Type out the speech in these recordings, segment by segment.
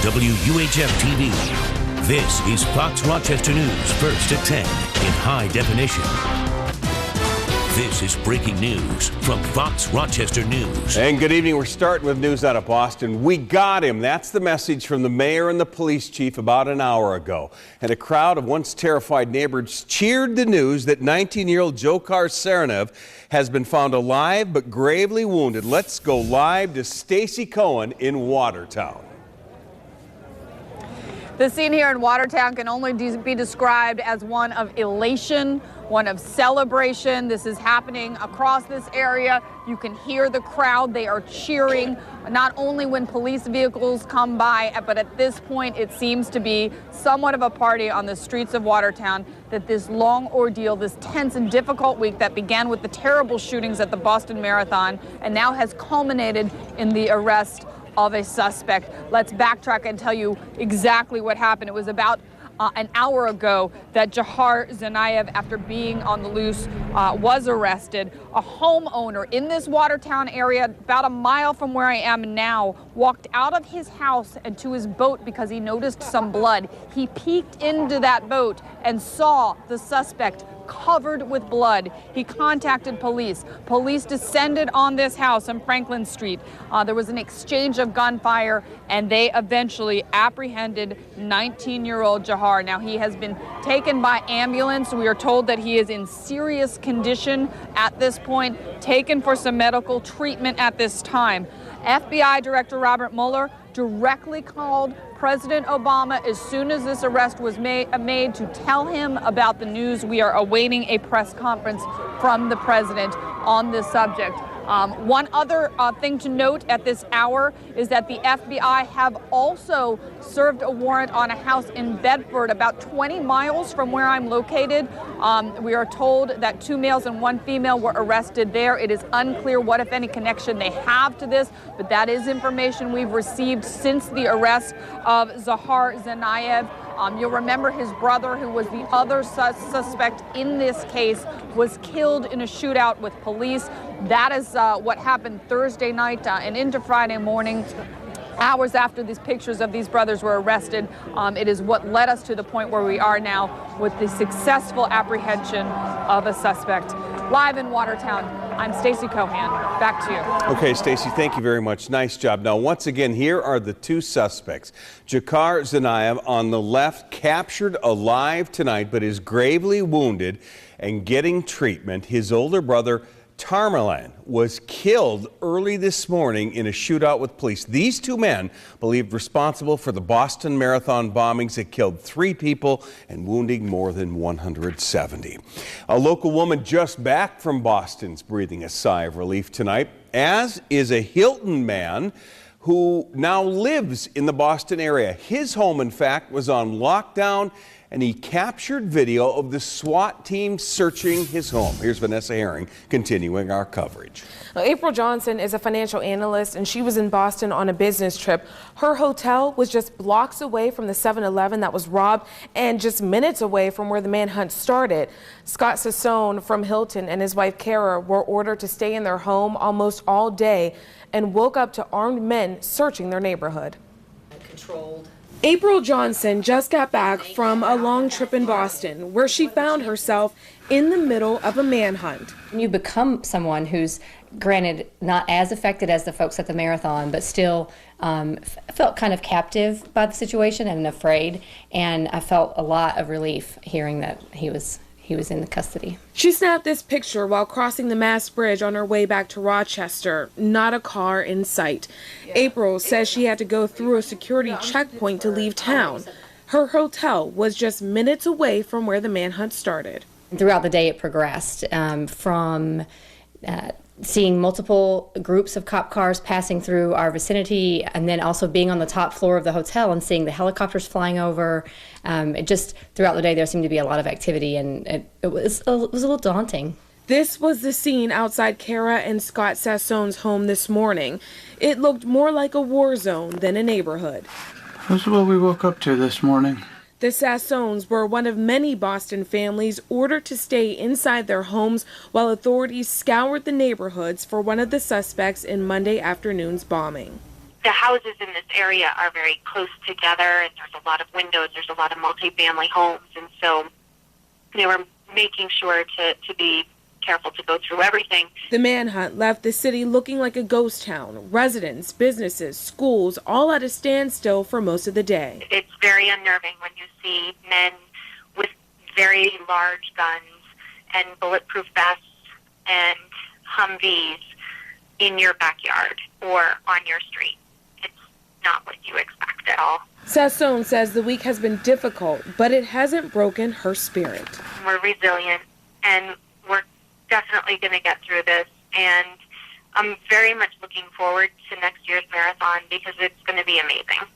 WUHF TV. This is Fox Rochester News, first at 10 in high definition. This is breaking news from Fox Rochester News. And good evening. We're starting with news out of Boston. We got him. That's the message from the mayor and the police chief about an hour ago. And a crowd of once terrified neighbors cheered the news that 19-year-old Dzhokhar Tsarnaev has been found alive but gravely wounded. Let's go live to Stacy Cohen in Watertown. The scene here in Watertown can only be described as one of elation, one of celebration. This is happening across this area. You can hear the crowd. They are cheering, not only when police vehicles come by, but at this point it seems to be somewhat of a party on the streets of Watertown, that this long ordeal, this tense and difficult week that began with the terrible shootings at the Boston Marathon and now has culminated in the arrest of a suspect. Let's backtrack and tell you exactly what happened. It was about an hour ago that Dzhokhar Tsarnaev, after being on the loose, was arrested. A homeowner in this Watertown area, about a mile from where I am now, walked out of his house and to his boat because he noticed some blood. He peeked into that boat and saw the suspect covered with blood. He contacted police. Police descended on this house on Franklin Street. There was an exchange of gunfire, and they eventually apprehended 19-year-old Dzhokhar. Now, he has been taken by ambulance. We are told that he is in serious condition at this point, taken for some medical treatment at this time. FBI Director Robert Mueller directly called President Obama as soon as this arrest was made to tell him about the news. We are awaiting a press conference from the president on this subject. One other thing to note at this hour is that the FBI have also served a warrant on a house in Bedford, about 20 miles from where I'm located. We are told that 2 males and 1 female were arrested there. It is unclear what, if any, connection they have to this, but that is information we've received since the arrest of Dzhokhar Tsarnaev. You'll remember his brother, who was the other suspect in this case, was killed in a shootout with police. That is what happened Thursday night and into Friday morning. Hours after these pictures of these brothers were arrested, it is what led us to the point where we are now with the successful apprehension of a suspect. Live in Watertown, I'm Stacy Cohen. Back to you. Okay, Stacy, thank you very much. Nice job. Now, once again, here are the two suspects. Dzhokhar Tsarnaev on the left, captured alive tonight, but is gravely wounded and getting treatment. His older brother, Tamerlan, was killed early this morning in a shootout with police. These two men believed responsible for the Boston Marathon bombings that killed 3 people and wounding more than 170. A local woman just back from Boston's breathing a sigh of relief tonight, as is a Hilton man who now lives in the Boston area. His home, in fact, was on lockdown, and he captured video of the SWAT team searching his home. Here's Vanessa Herring continuing our coverage. April Johnson is a financial analyst, and she was in Boston on a business trip. Her hotel was just blocks away from the 7-Eleven that was robbed and just minutes away from where the manhunt started. Scott Sassone from Hilton and his wife Kara were ordered to stay in their home almost all day and woke up to armed men searching their neighborhood. April Johnson just got back from a long trip in Boston, where she found herself in the middle of a manhunt. You become someone who's, granted, not as affected as the folks at the marathon, but still felt kind of captive by the situation and afraid. And I felt a lot of relief hearing that he was in the custody. She snapped this picture while crossing the Mass Bridge on her way back to Rochester. Not a car in sight. April says she had to go through a security checkpoint to leave town. Her hotel was just minutes away from where the manhunt started. Throughout the day, it progressed from seeing multiple groups of cop cars passing through our vicinity, and then also being on the top floor of the hotel and seeing the helicopters flying over. It just, throughout the day, there seemed to be a lot of activity, and it was a little daunting. This was the scene outside Kara and Scott Sassone's home this morning. It looked more like a war zone than a neighborhood. This is what we woke up to this morning. The Sassones were one of many Boston families ordered to stay inside their homes while authorities scoured the neighborhoods for one of the suspects in Monday afternoon's bombing. the houses in this area are very close together, and there's a lot of windows, there's a lot of multifamily homes, and so they were making sure to be careful to go through everything. The manhunt left the city looking like a ghost town. Residents, businesses, schools, all at a standstill for most of the day. It's very unnerving when you see men with very large guns and bulletproof vests and Humvees in your backyard or on your street. It's not what you expect at all. Sassone says the week has been difficult, but it hasn't broken her spirit. We're resilient, and we're definitely going to get through this, and I'm very much looking forward to next year's marathon because it's going to be amazing.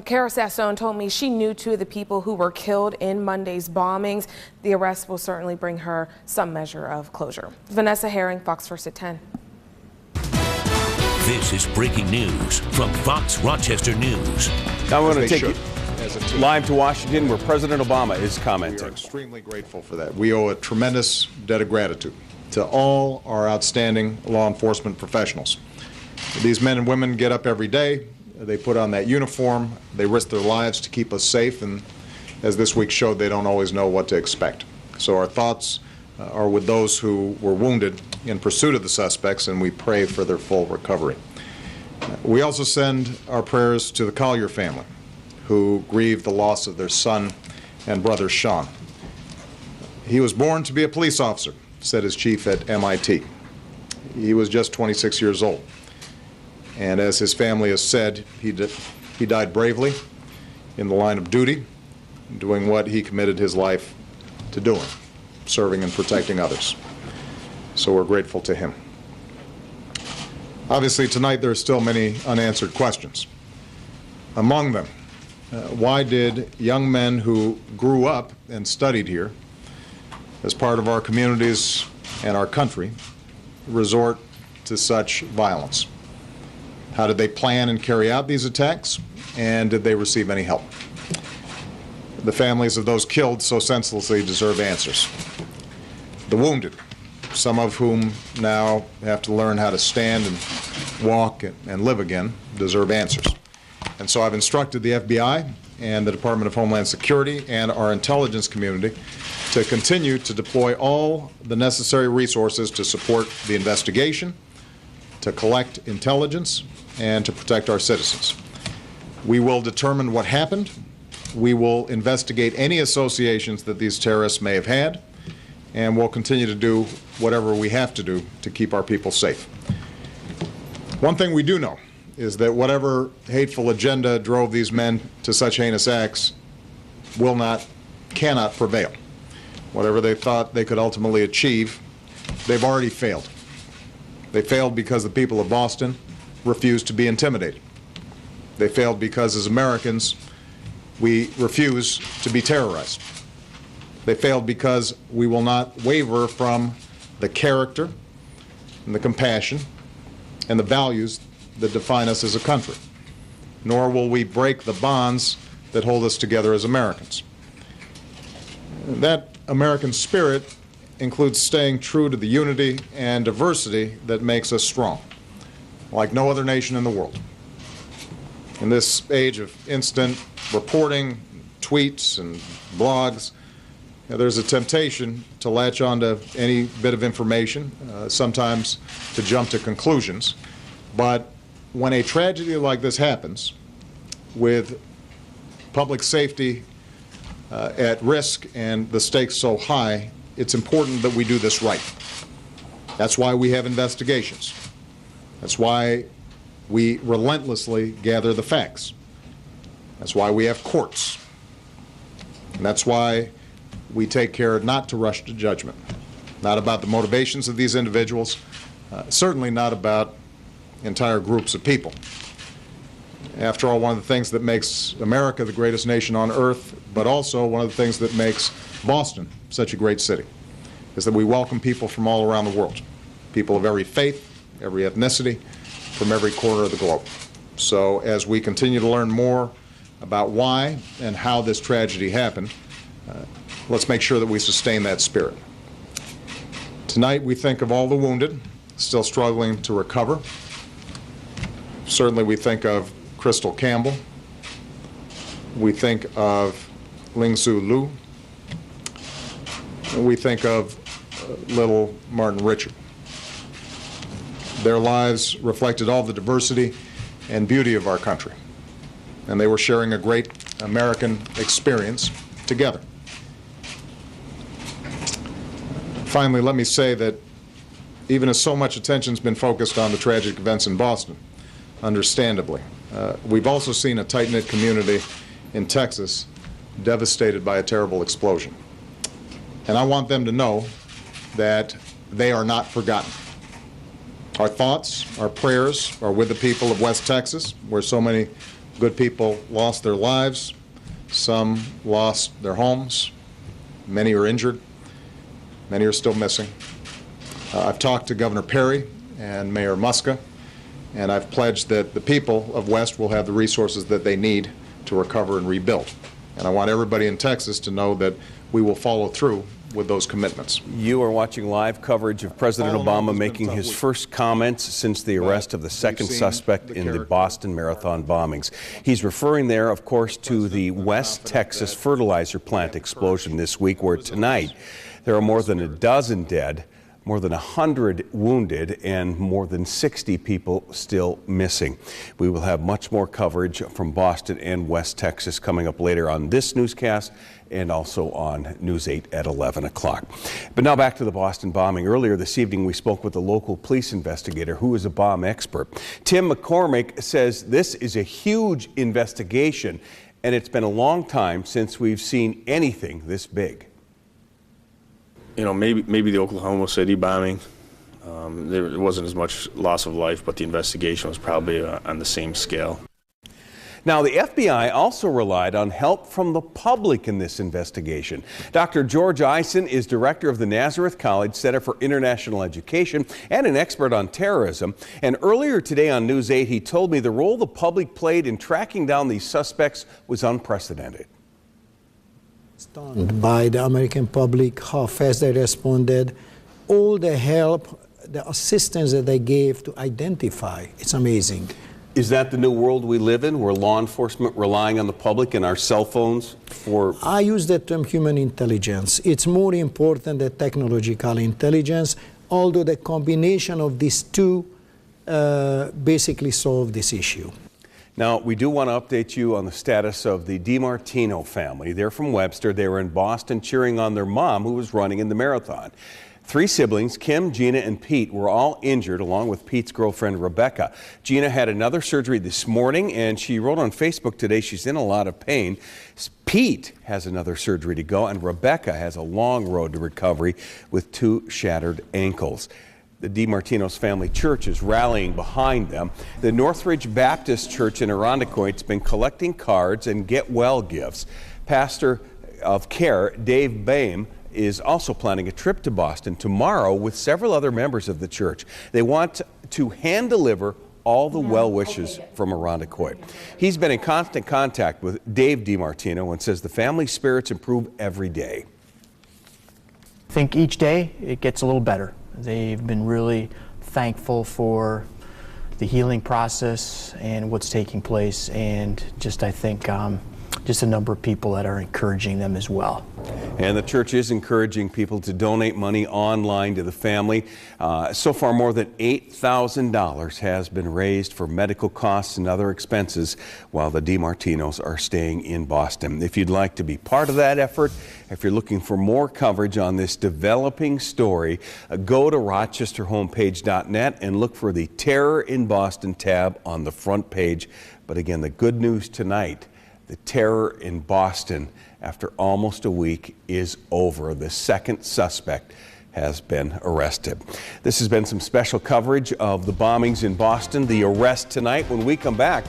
Kara Sassone told me she knew two of the people who were killed in Monday's bombings. The arrest will certainly bring her some measure of closure. Vanessa Herring, Fox First at 10. This is breaking news from Fox Rochester News. Now I want to take you live to Washington, where President Obama is commenting. We are extremely grateful for that. We owe a tremendous debt of gratitude to all our outstanding law enforcement professionals. These men and women get up every day. They put on that uniform. They risk their lives to keep us safe, and as this week showed, they don't always know what to expect. So our thoughts are with those who were wounded in pursuit of the suspects, and we pray for their full recovery. We also send our prayers to the Collier family, who grieved the loss of their son and brother Sean. He was born to be a police officer, said his chief at MIT. He was just 26 years old. And as his family has said, he died bravely in the line of duty, doing what he committed his life to doing, serving and protecting others. So we're grateful to him. Obviously, tonight there are still many unanswered questions. Among them, why did young men who grew up and studied here as part of our communities and our country resort to such violence? How did they plan and carry out these attacks, and did they receive any help? The families of those killed so senselessly deserve answers. The wounded, some of whom now have to learn how to stand and walk and live again, deserve answers. And so I've instructed the FBI and the Department of Homeland Security and our intelligence community to continue to deploy all the necessary resources to support the investigation, to collect intelligence, and to protect our citizens. We will determine what happened. We will investigate any associations that these terrorists may have had, and we'll continue to do whatever we have to do to keep our people safe. One thing we do know is that whatever hateful agenda drove these men to such heinous acts cannot prevail. Whatever they thought they could ultimately achieve, they've already failed. They failed because the people of Boston refused to be intimidated. They failed because, as Americans, we refuse to be terrorized. They failed because we will not waver from the character and the compassion and the values that define us as a country, nor will we break the bonds that hold us together as Americans. That American spirit includes staying true to the unity and diversity that makes us strong, like no other nation in the world. In this age of instant reporting, tweets, and blogs, there's a temptation to latch onto any bit of information, sometimes to jump to conclusions. But when a tragedy like this happens, with public safety at risk and the stakes so high, it's important that we do this right. That's why we have investigations. That's why we relentlessly gather the facts. That's why we have courts. And that's why we take care not to rush to judgment. Not about the motivations of these individuals, certainly not about entire groups of people. After all, one of the things that makes America the greatest nation on earth, but also one of the things that makes Boston such a great city, is that we welcome people from all around the world, people of every faith, every ethnicity, from every corner of the globe. So as we continue to learn more about why and how this tragedy happened, let's make sure that we sustain that spirit. Tonight we think of all the wounded still struggling to recover, Certainly we think of Crystal Campbell. We think of Ling Su Lu. And we think of little Martin Richard. Their lives reflected all the diversity and beauty of our country. And they were sharing a great American experience together. Finally, let me say that even as so much attention's been focused on the tragic events in Boston, understandably, we've also seen a tight-knit community in Texas devastated by a terrible explosion. And I want them to know that they are not forgotten. Our thoughts, our prayers are with the people of West Texas, where so many good people lost their lives. Some lost their homes. Many are injured. Many are still missing. I've talked to Governor Perry and Mayor Muska, and I've pledged that the people of West will have the resources that they need to recover and rebuild. And I want everybody in Texas to know that we will follow through with those commitments. You are watching live coverage of President Obama making his first comments since the arrest of the second suspect in the Boston Marathon bombings. He's referring there, of course, to the West Texas fertilizer plant explosion this week, where tonight there are more than a dozen dead, more than 100 wounded, and more than 60 people still missing. We will have much more coverage from Boston and West Texas coming up later on this newscast and also on News 8 at 11 o'clock. But now back to the Boston bombing. Earlier this evening, we spoke with a local police investigator who is a bomb expert. Tim McCormick says this is a huge investigation, and it's been a long time since we've seen anything this big. You know, maybe the Oklahoma City bombing, there wasn't as much loss of life, but the investigation was probably on the same scale. Now, the FBI also relied on help from the public in this investigation. Dr. George Eisen is director of the Nazareth College Center for International Education and an expert on terrorism. And earlier today on News 8, he told me the role the public played in tracking down these suspects was unprecedented. Stunned by the American public, how fast they responded, all the help, the assistance that they gave to identify. It's amazing. Is that the new world we live in, where law enforcement relying on the public and our cell phones for... I use the term human intelligence. It's more important than technological intelligence, although the combination of these two basically solve this issue. Now, we do want to update you on the status of the DiMartino family. They're from Webster. They were in Boston cheering on their mom, who was running in the marathon. 3 siblings, Kim, Gina, and Pete, were all injured, along with Pete's girlfriend, Rebecca. Gina had another surgery this morning, and she wrote on Facebook today she's in a lot of pain. Pete has another surgery to go, and Rebecca has a long road to recovery with 2 shattered ankles. The DiMartino's family church is rallying behind them. The Northridge Baptist Church in Irondequoit's been collecting cards and get well gifts. Pastor of Care, Dave Boehm, is also planning a trip to Boston tomorrow with several other members of the church. They want to hand deliver all the well wishes from Irondequoit. He's been in constant contact with Dave DiMartino and says the family spirits improve every day. I think each day it gets a little better. They've been really thankful for the healing process and what's taking place, and just I think just a number of people that are encouraging them as well. And the church is encouraging people to donate money online to the family. So far, more than $8,000 has been raised for medical costs and other expenses while the DiMartinos are staying in Boston. If you'd like to be part of that effort, if you're looking for more coverage on this developing story, go to rochesterhomepage.net and look for the Terror in Boston tab on the front page. But again, the good news tonight, the terror in Boston, after almost a week, is over. The second suspect has been arrested. This has been some special coverage of the bombings in Boston, the arrest tonight. When we come back,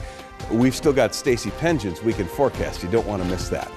we've still got Stacey Pension's Weekend Forecast. You don't want to miss that.